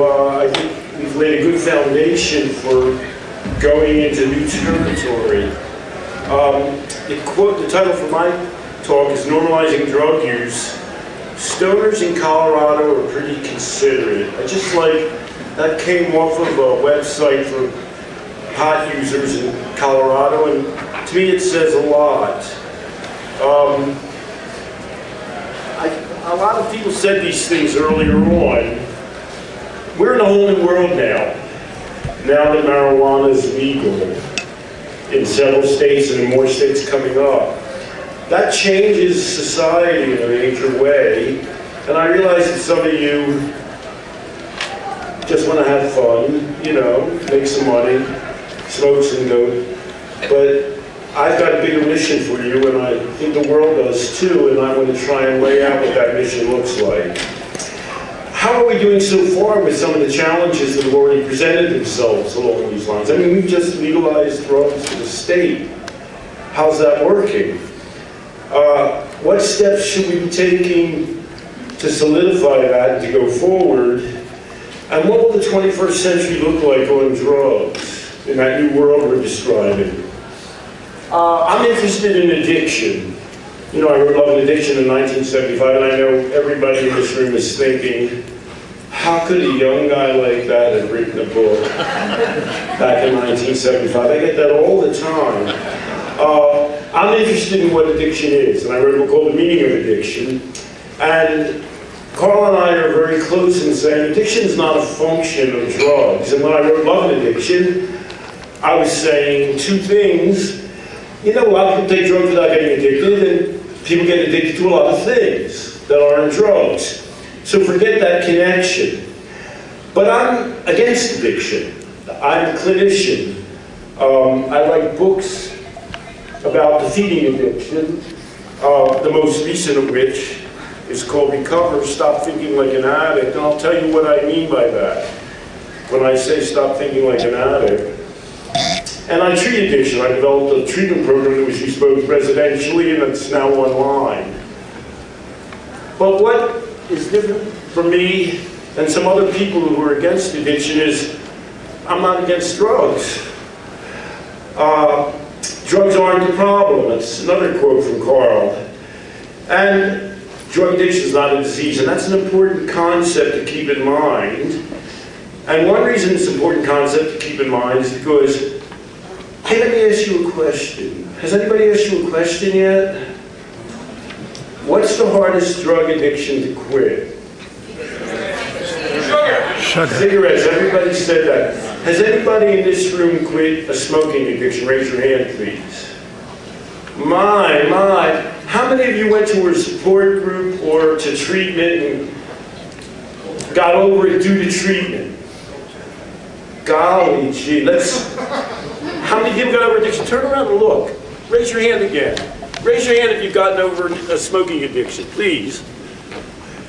I think we've laid a good foundation for going into new territory. The title for my talk is Normalizing Drug Use. Stoners in Colorado are pretty considerate. I just like, that came off of a website for pot users in Colorado, and to me it says a lot. A lot of people said these things earlier on. We're in a whole new world now that marijuana is legal in several states and in more states coming up. That changes society in a major way, and I realize that some of you just want to have fun, you know, make some money, smoke some dope, but I've got a bigger mission for you, and I think the world does too, and I want to try and lay out what that mission looks like. How are we doing so far with some of the challenges that have already presented themselves along these lines? I mean, we've just legalized drugs for the state. How's that working? What steps should we be taking to solidify that and to go forward? And what will the 21st century look like on drugs in that new world we're describing? I'm interested in addiction. You know, I wrote Love and Addiction in 1975, and I know everybody in this room is thinking, how could a young guy like that have written a book back in 1975? I get that all the time. I'm interested in what addiction is, and I wrote a book called The Meaning of Addiction. And Carl and I are very close in saying addiction is not a function of drugs. And when I wrote Love and Addiction, I was saying two things. You know, a lot of people take drugs without getting addicted, and people get addicted to a lot of things that aren't drugs. So forget that connection. But I'm against addiction. I'm a clinician. I write books about defeating addiction, the most recent of which is called Recover, Stop Thinking Like an Addict, and I'll tell you what I mean by that when I say stop thinking like an addict. And I treat addiction. I developed a treatment program that was used both residentially and it's now online. But what is different from me and some other people who are against addiction is I'm not against drugs. Drugs aren't the problem. That's another quote from Carl. And drug addiction is not a disease, and that's an important concept to keep in mind. And one reason it's an important concept to keep in mind is because, hey, let me ask you a question. Has anybody asked you a question yet? What's the hardest drug addiction to quit? Sugar. Cigarettes, everybody said that. Has anybody in this room quit a smoking addiction? Raise your hand, please. My. How many of you went to a support group or to treatment and got over it due to treatment? Golly gee, how many people got over addiction? Turn around and look. Raise your hand again. Raise your hand if you've gotten over a smoking addiction, please.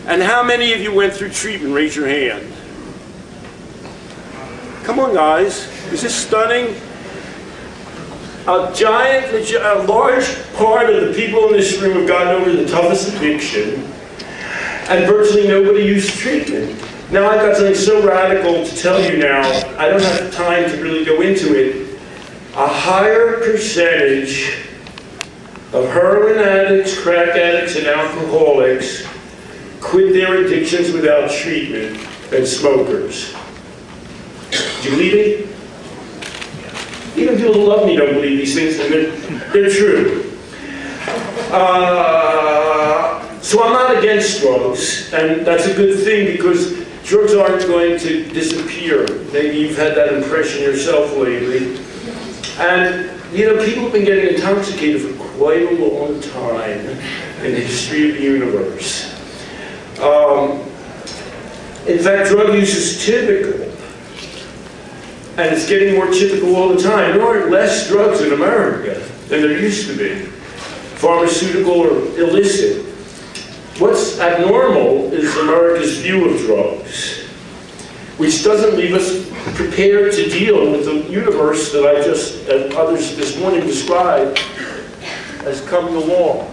And how many of you went through treatment? Raise your hand. Come on, guys. Is this stunning? A large part of the people in this room have gotten over the toughest addiction, and virtually nobody used treatment. Now I've got something so radical to tell you now, I don't have time to really go into it. A higher percentage of heroin addicts, crack addicts, and alcoholics quit their addictions without treatment than smokers. Do you believe me? Even people who love me don't believe these things, and they're true. So I'm not against drugs, and that's a good thing because drugs aren't going to disappear. Maybe you've had that impression yourself lately. And, you know, people have been getting intoxicated for quite a long time in the history of the universe. In fact, drug use is typical. And it's getting more typical all the time. There aren't less drugs in America than there used to be, pharmaceutical or illicit. What's abnormal is America's view of drugs, which doesn't leave us prepared to deal with the universe that I just, and others this morning described as coming along.